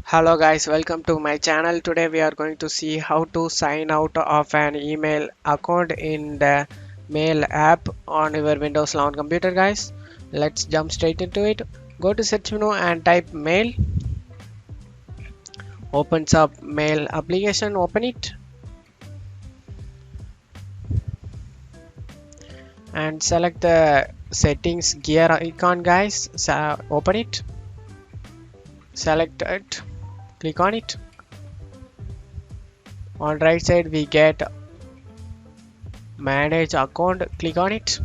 Hello guys, welcome to my channel. Today we are going to see how to sign out of an email account in the mail app on your Windows 11 computer guys. Let's jump straight into it. Go to search menu and type mail. Opens up mail application, open it and select the settings gear icon guys. Open it, select it, click on it. On right side we get manage account, click on it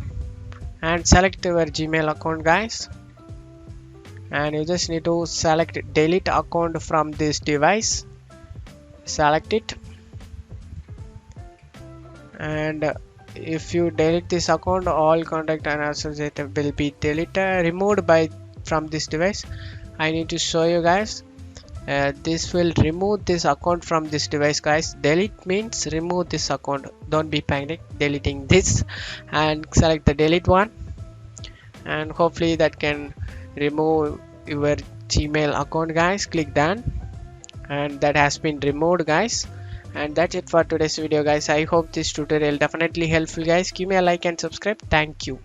and select your Gmail account guys, and you just need to select delete account from this device. Select it, and if you delete this account, all contact and associated will be deleted, removed by from this device. I need to show you guys. This will remove this account from this device guys. Delete means remove this account, don't be panic deleting this, and select the delete one, and hopefully that can remove your Gmail account guys. Click done, and that has been removed guys. And that's it for today's video guys. I hope this tutorial definitely helpful guys. Give me a like and subscribe. Thank you.